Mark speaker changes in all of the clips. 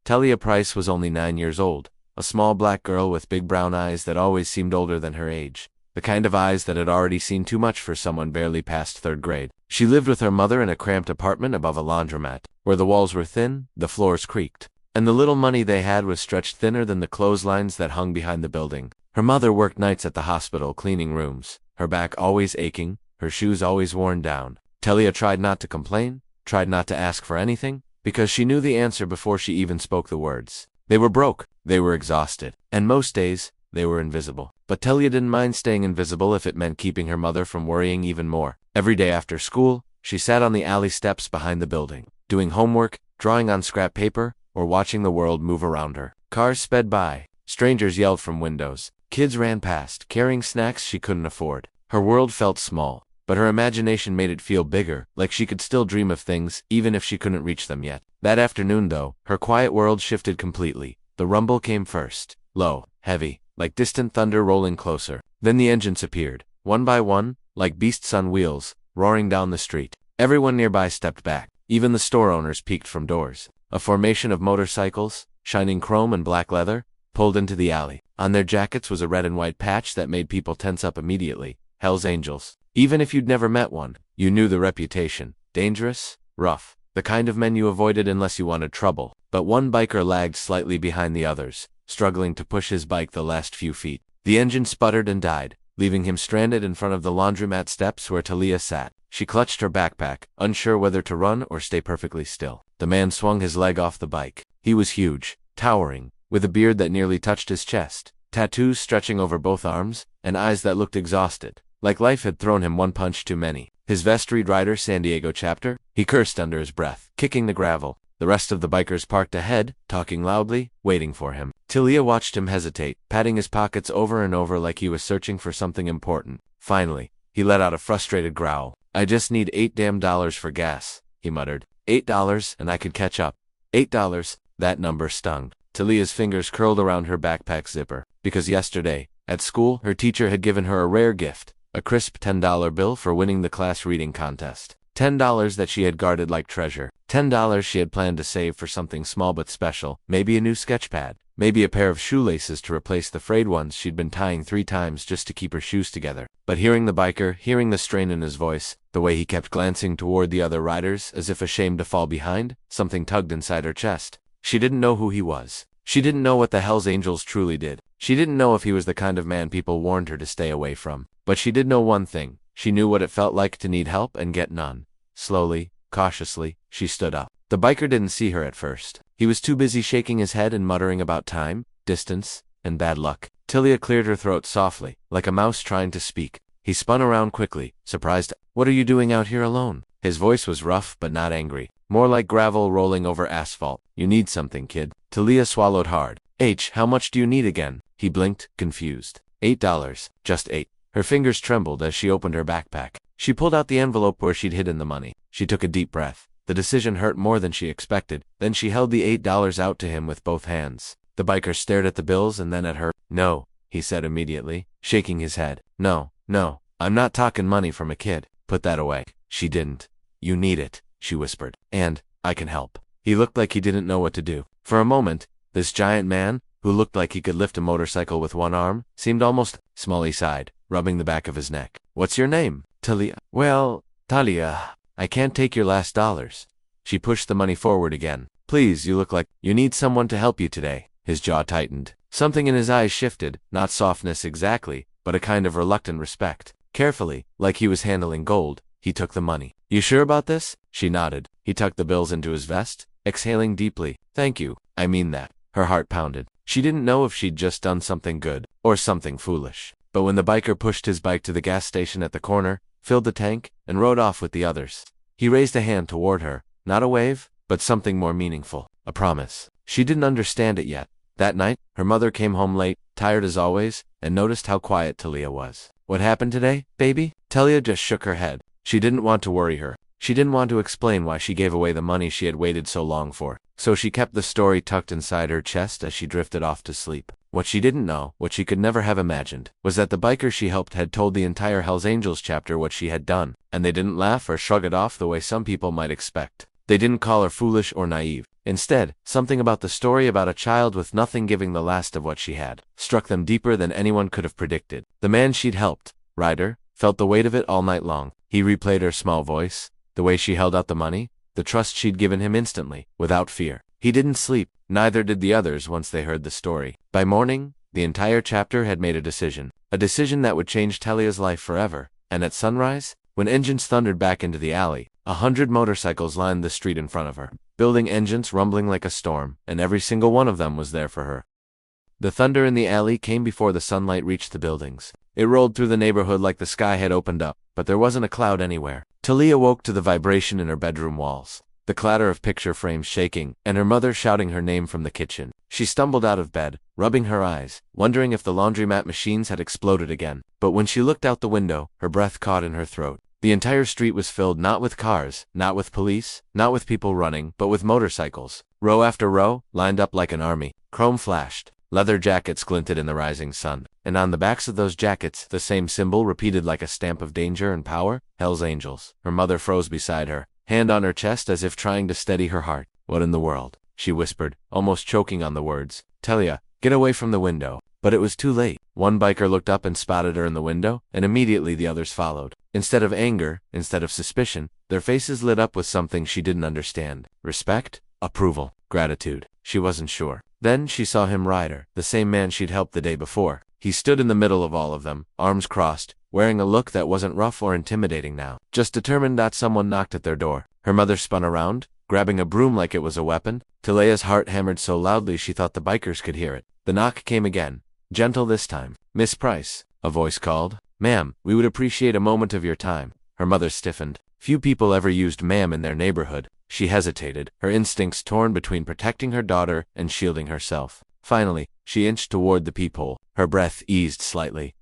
Speaker 1: Talia Price was only 9 years old, a small black girl with big brown eyes that always seemed older than her age. The kind of eyes that had already seen too much for someone barely past 3rd grade. She lived with her mother in a cramped apartment above a laundromat, where the walls were thin, the floors creaked, and the little money they had was stretched thinner than the clotheslines that hung behind the building. Her mother worked nights at the hospital cleaning rooms, her back always aching, her shoes always worn down. Talia tried not to complain, tried not to ask for anything, because she knew the answer before she even spoke the words. They were broke, they were exhausted, and most days, they were invisible. But Talia didn't mind staying invisible if it meant keeping her mother from worrying even more. Every day after school, she sat on the alley steps behind the building, doing homework, drawing on scrap paper, or watching the world move around her. Cars sped by, strangers yelled from windows, kids ran past, carrying snacks she couldn't afford. Her world felt small, but her imagination made it feel bigger, like she could still dream of things, even if she couldn't reach them yet. That afternoon, though, her quiet world shifted completely. The rumble came first, low, heavy, like distant thunder rolling closer. Then the engines appeared, one by one, like beasts on wheels, roaring down the street. Everyone nearby stepped back. Even the store owners peeked from doors. A formation of motorcycles, shining chrome and black leather, pulled into the alley. On their jackets was a red and white patch that made people tense up immediately. Hell's Angels. Even if you'd never met one, you knew the reputation. Dangerous, rough, the kind of men you avoided unless you wanted trouble. But one biker lagged slightly behind the others, struggling to push his bike the last few feet. The engine sputtered and died, leaving him stranded in front of the laundromat steps where Talia sat. She clutched her backpack, unsure whether to run or stay perfectly still. The man swung his leg off the bike. He was huge, towering, with a beard that nearly touched his chest, tattoos stretching over both arms, and eyes that looked exhausted, like life had thrown him one punch too many. His vest read Rider San Diego chapter. He cursed under his breath, kicking the gravel. The rest of the bikers parked ahead, talking loudly, waiting for him. Talia watched him hesitate, patting his pockets over and over like he was searching for something important. Finally, he let out a frustrated growl. "I just need $8 for gas," he muttered. $8 and I could catch up. $8, that number stung. Talia's fingers curled around her backpack zipper, because yesterday, at school, her teacher had given her a rare gift, a crisp $10 bill for winning the class reading contest. $10 that she had guarded like treasure. $10 she had planned to save for something small but special, maybe a new sketch pad, maybe a pair of shoelaces to replace the frayed ones she'd been tying 3 times just to keep her shoes together. But hearing the biker, hearing the strain in his voice, the way he kept glancing toward the other riders as if ashamed to fall behind, something tugged inside her chest. She didn't know who he was. She didn't know what the Hells Angels truly did. She didn't know if he was the kind of man people warned her to stay away from. But she did know one thing. She knew what it felt like to need help and get none. Slowly, cautiously, she stood up. The biker didn't see her at first. He was too busy shaking his head and muttering about time, distance, and bad luck. Talia cleared her throat softly, like a mouse trying to speak. He spun around quickly, surprised. "What are you doing out here alone?" His voice was rough but not angry, more like gravel rolling over asphalt. "You need something, kid." Talia swallowed hard. How much do you need again?" He blinked, confused. $8, just 8. Her fingers trembled as she opened her backpack. She pulled out the envelope where she'd hidden the money. She took a deep breath. The decision hurt more than she expected. Then she held the $8 out to him with both hands. The biker stared at the bills and then at her. "No," he said immediately, shaking his head. No, I'm not talking money from a kid. Put that away." She didn't. "You need it," she whispered. "And I can help." He looked like he didn't know what to do. For a moment, this giant man, who looked like he could lift a motorcycle with one arm, seemed almost small. He sighed, rubbing the back of his neck. "What's your name?" "Talia." "Well, Talia, I can't take your last dollars." She pushed the money forward again. "Please, you look like you need someone to help you today." His jaw tightened. Something in his eyes shifted, not softness exactly, but a kind of reluctant respect. Carefully, like he was handling gold, he took the money. "You sure about this?" She nodded. He tucked the bills into his vest, exhaling deeply. "Thank you, I mean that." Her heart pounded. She didn't know if she'd just done something good, or something foolish. But when the biker pushed his bike to the gas station at the corner, filled the tank, and rode off with the others, he raised a hand toward her. Not a wave, but something more meaningful. A promise. She didn't understand it yet. That night, her mother came home late, tired as always, and noticed how quiet Talia was. "What happened today, baby?" Talia just shook her head. She didn't want to worry her. She didn't want to explain why she gave away the money she had waited so long for. So she kept the story tucked inside her chest as she drifted off to sleep. What she didn't know, what she could never have imagined, was that the biker she helped had told the entire Hells Angels chapter what she had done, and they didn't laugh or shrug it off the way some people might expect. They didn't call her foolish or naive. Instead, something about the story about a child with nothing giving the last of what she had struck them deeper than anyone could have predicted. The man she'd helped, Ryder, felt the weight of it all night long. He replayed her small voice, the way she held out the money, the trust she'd given him instantly, without fear. He didn't sleep, neither did the others once they heard the story. By morning, the entire chapter had made a decision that would change Talia's life forever, and at sunrise, when engines thundered back into the alley, 100 motorcycles lined the street in front of her, building engines rumbling like a storm, and every single one of them was there for her. The thunder in the alley came before the sunlight reached the buildings. It rolled through the neighborhood like the sky had opened up, but there wasn't a cloud anywhere. Talia woke to the vibration in her bedroom walls, the clatter of picture frames shaking, and her mother shouting her name from the kitchen. She stumbled out of bed, rubbing her eyes, wondering if the laundromat machines had exploded again. But when she looked out the window, her breath caught in her throat. The entire street was filled not with cars, not with police, not with people running, but with motorcycles. Row after row, lined up like an army. Chrome flashed. Leather jackets glinted in the rising sun, and on the backs of those jackets, the same symbol repeated like a stamp of danger and power, Hell's Angels. Her mother froze beside her, hand on her chest as if trying to steady her heart. What in the world? She whispered, almost choking on the words. Talia, get away from the window. But it was too late. One biker looked up and spotted her in the window, and immediately the others followed. Instead of anger, instead of suspicion, their faces lit up with something she didn't understand. Respect? Approval? Gratitude? She wasn't sure. Then she saw him, Ryder, the same man she'd helped the day before. He stood in the middle of all of them, arms crossed, wearing a look that wasn't rough or intimidating now, just determined that someone knocked at their door. Her mother spun around, grabbing a broom like it was a weapon. Talia's heart hammered so loudly she thought the bikers could hear it. The knock came again, gentle this time. Miss Price, a voice called. Ma'am, we would appreciate a moment of your time. Her mother stiffened. Few people ever used ma'am in their neighborhood. She hesitated, her instincts torn between protecting her daughter and shielding herself. Finally, she inched toward the peephole. Her breath eased slightly.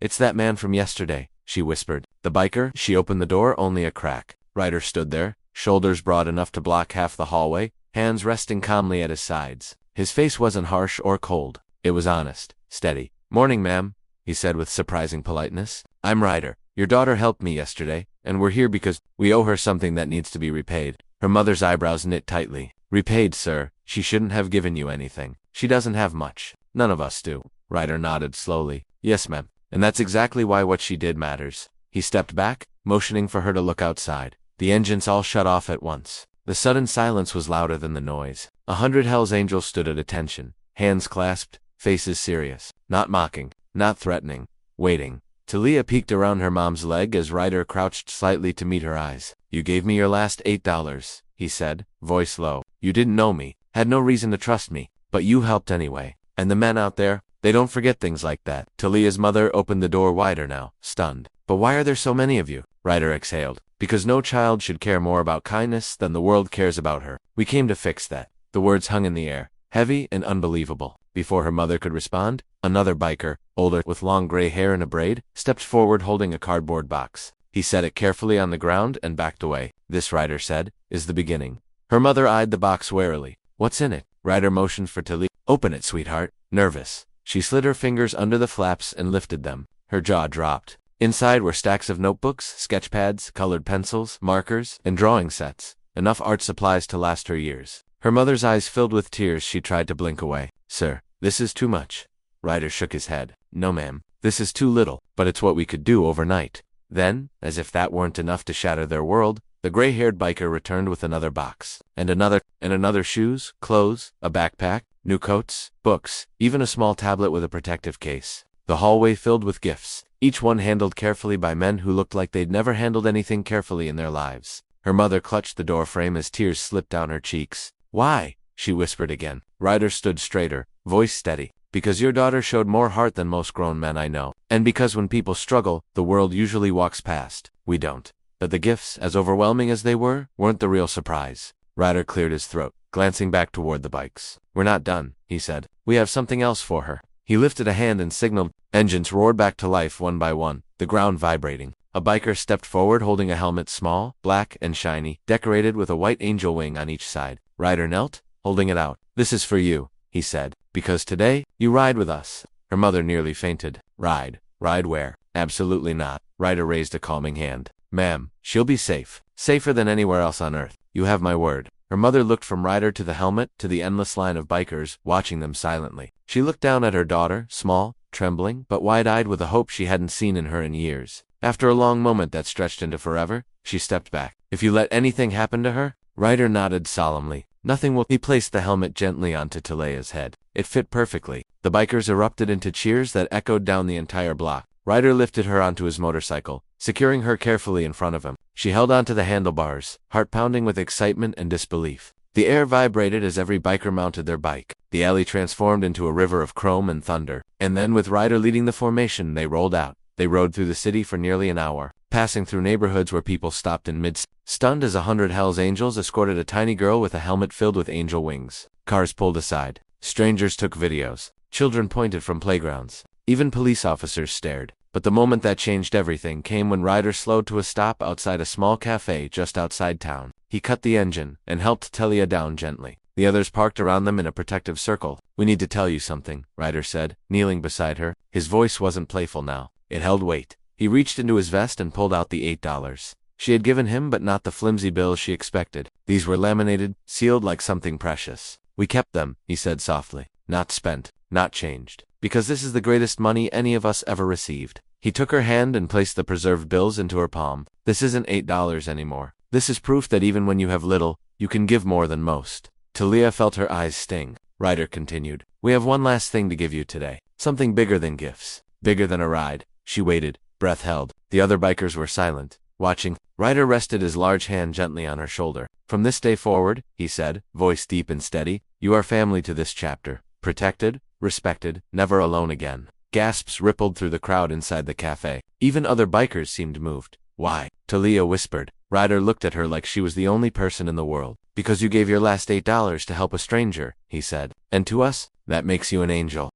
Speaker 1: It's that man from yesterday, she whispered. The biker. She opened the door only a crack. Ryder stood there, shoulders broad enough to block half the hallway, hands resting calmly at his sides. His face wasn't harsh or cold. It was honest, steady. Morning, ma'am, he said with surprising politeness. I'm Ryder. Your daughter helped me yesterday, and we're here because we owe her something that needs to be repaid. Her mother's eyebrows knit tightly. Repaid, sir. She shouldn't have given you anything. She doesn't have much. None of us do. Ryder nodded slowly. Yes, ma'am. And that's exactly why what she did matters. He stepped back, motioning for her to look outside. The engines all shut off at once. The sudden silence was louder than the noise. 100 Hell's Angels stood at attention, hands clasped, faces serious. Not mocking, not threatening. Waiting. Talia peeked around her mom's leg as Ryder crouched slightly to meet her eyes. You gave me your last $8, he said, voice low. You didn't know me, had no reason to trust me, but you helped anyway. And the men out there, they don't forget things like that. Talia's mother opened the door wider now, stunned. But why are there so many of you? Ryder exhaled. Because no child should care more about kindness than the world cares about her. We came to fix that. The words hung in the air, heavy and unbelievable. Before her mother could respond, another biker, older, with long gray hair and a braid, stepped forward holding a cardboard box. He set it carefully on the ground and backed away. This, Ryder said, is the beginning. Her mother eyed the box warily. What's in it? Ryder motioned for Talia. Open it, sweetheart. Nervous. She slid her fingers under the flaps and lifted them. Her jaw dropped. Inside were stacks of notebooks, sketch pads, colored pencils, markers, and drawing sets. Enough art supplies to last her years. Her mother's eyes filled with tears. She tried to blink away. Sir, this is too much. Ryder shook his head. No, ma'am. This is too little, but it's what we could do overnight. Then, as if that weren't enough to shatter their world, the gray-haired biker returned with another box. And another shoes, clothes, a backpack, new coats, books, even a small tablet with a protective case. The hallway filled with gifts, each one handled carefully by men who looked like they'd never handled anything carefully in their lives. Her mother clutched the doorframe as tears slipped down her cheeks. Why? She whispered again. Ryder stood straighter, voice steady. Because your daughter showed more heart than most grown men I know. And because when people struggle, the world usually walks past. We don't. But the gifts, as overwhelming as they were, weren't the real surprise. Ryder cleared his throat, glancing back toward the bikes. We're not done, he said. We have something else for her. He lifted a hand and signaled. Engines roared back to life one by one, the ground vibrating. A biker stepped forward holding a helmet small, black, and shiny, decorated with a white angel wing on each side. Ryder knelt, holding it out. This is for you, he said. Because today, you ride with us. Her mother nearly fainted. Ride? Ride where? Absolutely not. Ryder raised a calming hand. Ma'am, she'll be safe. Safer than anywhere else on Earth. You have my word. Her mother looked from Ryder to the helmet to the endless line of bikers, watching them silently. She looked down at her daughter, small, trembling, but wide-eyed with a hope she hadn't seen in her in years. After a long moment that stretched into forever, she stepped back. "If you let anything happen to her?" Ryder nodded solemnly. "Nothing will." He placed the helmet gently onto Talia's head. It fit perfectly. The bikers erupted into cheers that echoed down the entire block. Ryder lifted her onto his motorcycle, securing her carefully in front of him. She held onto the handlebars, heart pounding with excitement and disbelief. The air vibrated as every biker mounted their bike. The alley transformed into a river of chrome and thunder. And then, with Ryder leading the formation, they rolled out. They rode through the city for nearly an hour, passing through neighborhoods where people stopped in mid-stunned as 100 Hells Angels escorted a tiny girl with a helmet filled with angel wings. Cars pulled aside. Strangers took videos. Children pointed from playgrounds. Even police officers stared. But the moment that changed everything came when Ryder slowed to a stop outside a small cafe just outside town. He cut the engine and helped Talia down gently. The others parked around them in a protective circle. "We need to tell you something," Ryder said, kneeling beside her. His voice wasn't playful now. It held weight. He reached into his vest and pulled out the $8 she had given him, but not the flimsy bills she expected. These were laminated, sealed like something precious. "We kept them," he said softly. "Not spent, not changed. Because this is the greatest money any of us ever received." He took her hand and placed the preserved bills into her palm. "This isn't $8 anymore. This is proof that even when you have little, you can give more than most." Talia felt her eyes sting. Ryder continued, "We have one last thing to give you today. Something bigger than gifts. Bigger than a ride." She waited, breath held. The other bikers were silent, watching. Ryder rested his large hand gently on her shoulder. "From this day forward," he said, voice deep and steady, "you are family to this chapter. Protected, respected, never alone again." Gasps rippled through the crowd inside the cafe. Even other bikers seemed moved. "Why?" Talia whispered. Ryder looked at her like she was the only person in the world. "Because you gave your last $8 to help a stranger," he said. "And to us, that makes you an angel."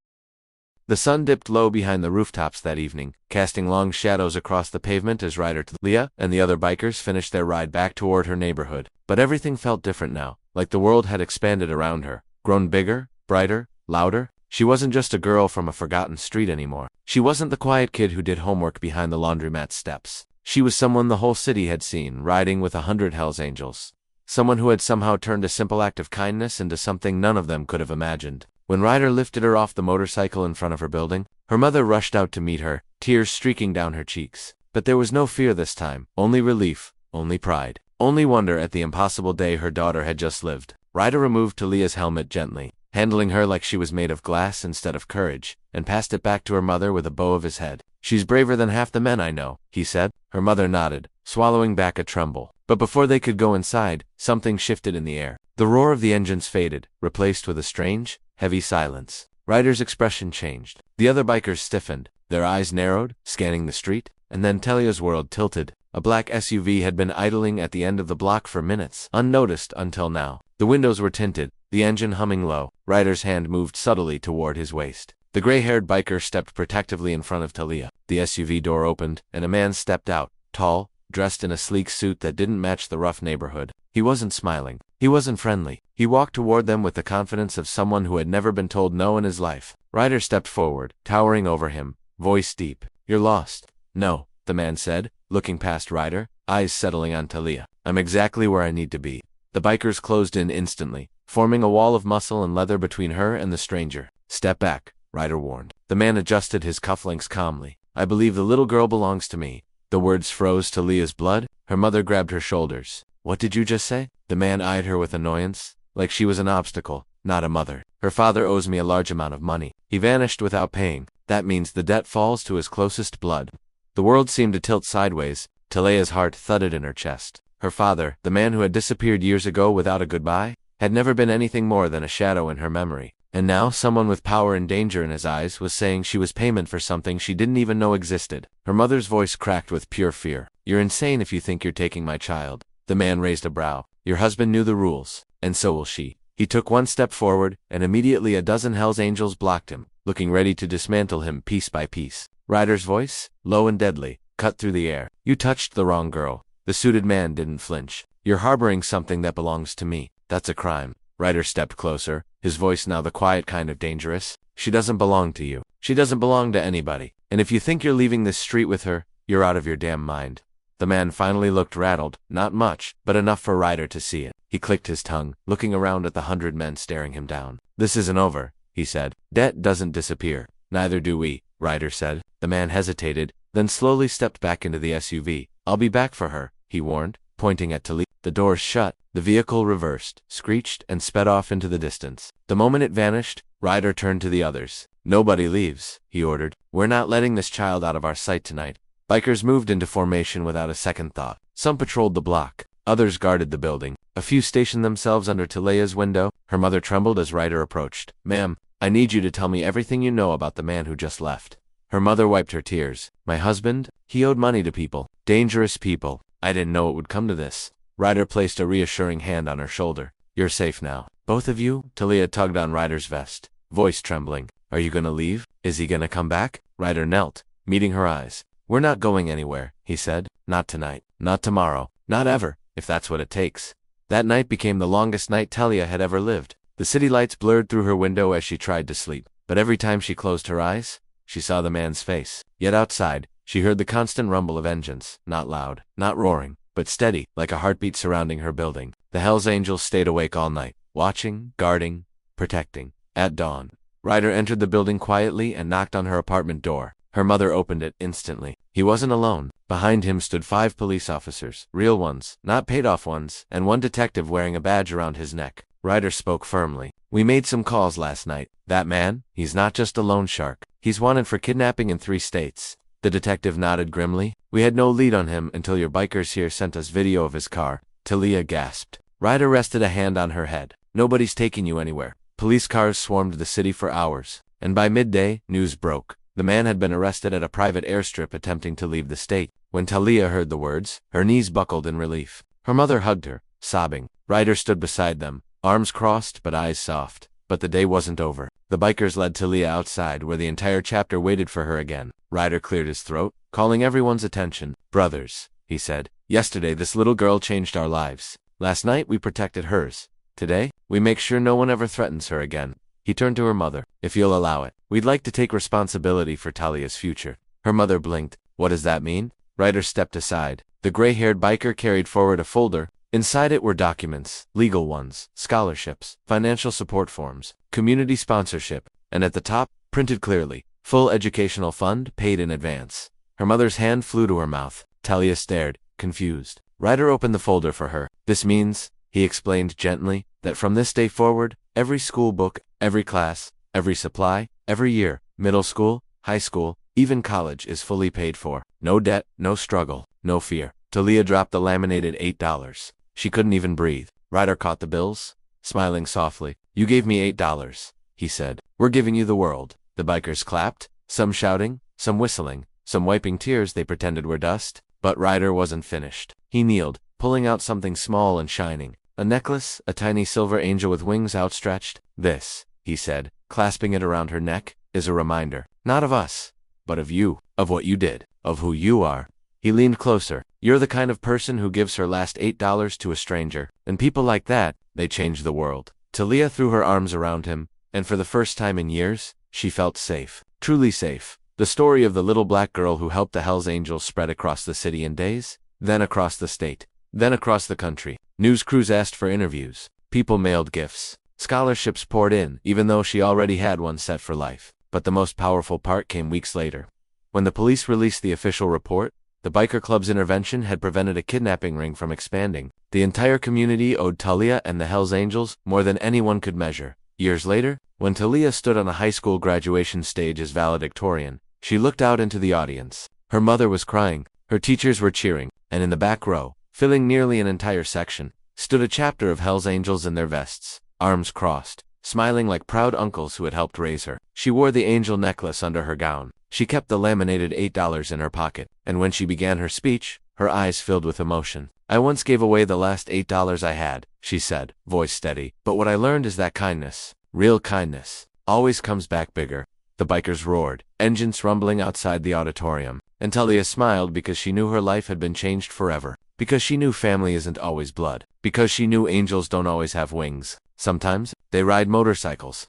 Speaker 1: The sun dipped low behind the rooftops that evening, casting long shadows across the pavement as Ryder, Talia, and the other bikers finished their ride back toward her neighborhood. But everything felt different now, like the world had expanded around her, grown bigger, brighter, louder. She wasn't just a girl from a forgotten street anymore. She wasn't the quiet kid who did homework behind the laundromat steps. She was someone the whole city had seen, riding with 100 Hells Angels. Someone who had somehow turned a simple act of kindness into something none of them could have imagined. When Ryder lifted her off the motorcycle in front of her building, her mother rushed out to meet her, tears streaking down her cheeks. But there was no fear this time, only relief, only pride, only wonder at the impossible day her daughter had just lived. Ryder removed Talia's helmet gently, handling her like she was made of glass instead of courage, and passed it back to her mother with a bow of his head. "She's braver than half the men I know," he said. Her mother nodded, swallowing back a tremble. But before they could go inside, something shifted in the air. The roar of the engines faded, replaced with a strange, heavy silence. Ryder's expression changed. The other bikers stiffened, their eyes narrowed, scanning the street, and then Talia's world tilted. A black SUV had been idling at the end of the block for minutes, unnoticed until now. The windows were tinted, the engine humming low. Ryder's hand moved subtly toward his waist. The gray-haired biker stepped protectively in front of Talia. The SUV door opened, and a man stepped out, tall, dressed in a sleek suit that didn't match the rough neighborhood. He wasn't smiling. He wasn't friendly. He walked toward them with the confidence of someone who had never been told no in his life. Ryder stepped forward, towering over him, voice deep. "You're lost." "No," the man said, looking past Ryder, eyes settling on Talia. "I'm exactly where I need to be." The bikers closed in instantly, forming a wall of muscle and leather between her and the stranger. "Step back," Ryder warned. The man adjusted his cufflinks calmly. "I believe the little girl belongs to me." The words froze Talia's blood. Her mother grabbed her shoulders. "What did you just say?" The man eyed her with annoyance, like she was an obstacle, not a mother. "Her father owes me a large amount of money. He vanished without paying. That means the debt falls to his closest blood." The world seemed to tilt sideways. Talia's heart thudded in her chest. Her father, the man who had disappeared years ago without a goodbye, had never been anything more than a shadow in her memory. And now someone with power and danger in his eyes was saying she was payment for something she didn't even know existed. Her mother's voice cracked with pure fear. "You're insane if you think you're taking my child." The man raised a brow. "Your husband knew the rules, and so will she." He took one step forward, and immediately a dozen Hells Angels blocked him, looking ready to dismantle him piece by piece. Ryder's voice, low and deadly, cut through the air. "You touched the wrong girl." The suited man didn't flinch. "You're harboring something that belongs to me. That's a crime." Ryder stepped closer, his voice now the quiet kind of dangerous. "She doesn't belong to you. She doesn't belong to anybody. And if you think you're leaving this street with her, you're out of your damn mind." The man finally looked rattled, not much, but enough for Ryder to see it. He clicked his tongue, looking around at the 100 men staring him down. This isn't over, he said. Debt doesn't disappear. Neither do we, Ryder said. The man hesitated, then slowly stepped back into the SUV. I'll be back for her, he warned, pointing at Talia. The doors shut, the vehicle reversed, screeched, and sped off into the distance. The moment it vanished, Ryder turned to the others. Nobody leaves, he ordered. We're not letting this child out of our sight tonight. Bikers moved into formation without a second thought. Some patrolled the block. Others guarded the building. A few stationed themselves under Talia's window. Her mother trembled as Ryder approached. Ma'am, I need you to tell me everything you know about the man who just left. Her mother wiped her tears. My husband? He owed money to people. Dangerous people. I didn't know it would come to this. Ryder placed a reassuring hand on her shoulder. You're safe now. Both of you? Talia tugged on Ryder's vest, voice trembling. Are you gonna leave? Is he gonna come back? Ryder knelt, meeting her eyes. We're not going anywhere, he said. Not tonight. Not tomorrow. Not ever, if that's what it takes. That night became the longest night Talia had ever lived. The city lights blurred through her window as she tried to sleep, but every time she closed her eyes, she saw the man's face. Yet outside, she heard the constant rumble of engines, not loud, not roaring, but steady, like a heartbeat surrounding her building. The Hells Angels stayed awake all night, watching, guarding, protecting. At dawn, Ryder entered the building quietly and knocked on her apartment door. Her mother opened it instantly. He wasn't alone. Behind him stood 5 police officers, real ones, not paid-off ones, and one detective wearing a badge around his neck. Ryder spoke firmly. We made some calls last night. That man, he's not just a loan shark. He's wanted for kidnapping in 3 states. The detective nodded grimly. We had no lead on him until your bikers here sent us video of his car. Talia gasped. Ryder rested a hand on her head. Nobody's taking you anywhere. Police cars swarmed the city for hours, and by midday, news broke. The man had been arrested at a private airstrip attempting to leave the state. When Talia heard the words, her knees buckled in relief. Her mother hugged her, sobbing. Ryder stood beside them, arms crossed but eyes soft. But the day wasn't over. The bikers led Talia outside, where the entire chapter waited for her again. Ryder cleared his throat, calling everyone's attention. Brothers, he said. Yesterday this little girl changed our lives. Last night we protected hers. Today, we make sure no one ever threatens her again. He turned to her mother. If you'll allow it, we'd like to take responsibility for Talia's future. Her mother blinked. What does that mean? Ryder stepped aside. The gray-haired biker carried forward a folder. Inside it were documents, legal ones, scholarships, financial support forms, community sponsorship, and at the top, printed clearly, full educational fund paid in advance. Her mother's hand flew to her mouth. Talia stared, confused. Ryder opened the folder for her. This means, he explained gently, that from this day forward, every school book, every class, every supply, every year, middle school, high school, even college is fully paid for. No debt, no struggle, no fear. Talia dropped the laminated $8. She couldn't even breathe. Ryder caught the bills, smiling softly. You gave me $8, he said. We're giving you the world. The bikers clapped, some shouting, some whistling, some wiping tears they pretended were dust. But Ryder wasn't finished. He kneeled, pulling out something small and shining. A necklace, a tiny silver angel with wings outstretched. This, he said, clasping it around her neck, is a reminder. Not of us, but of you, of what you did, of who you are. He leaned closer. You're the kind of person who gives her last $8 to a stranger. And people like that, they change the world. Talia threw her arms around him, and for the first time in years, she felt safe. Truly safe. The story of the little black girl who helped the Hells Angels spread across the city in days, then across the state, then across the country. News crews asked for interviews. People mailed gifts. Scholarships poured in, even though she already had one set for life. But the most powerful part came weeks later. When the police released the official report, the biker club's intervention had prevented a kidnapping ring from expanding. The entire community owed Talia and the Hells Angels more than anyone could measure. Years later, when Talia stood on a high school graduation stage as valedictorian, she looked out into the audience. Her mother was crying, her teachers were cheering, and in the back row, filling nearly an entire section, stood a chapter of Hells Angels in their vests, arms crossed, smiling like proud uncles who had helped raise her. She wore the angel necklace under her gown. She kept the laminated $8 in her pocket, and when she began her speech, her eyes filled with emotion. I once gave away the last $8 I had, she said, voice steady. But what I learned is that kindness, real kindness, always comes back bigger. The bikers roared, engines rumbling outside the auditorium, and Talia smiled because she knew her life had been changed forever. Because she knew family isn't always blood. Because she knew angels don't always have wings. Sometimes, they ride motorcycles.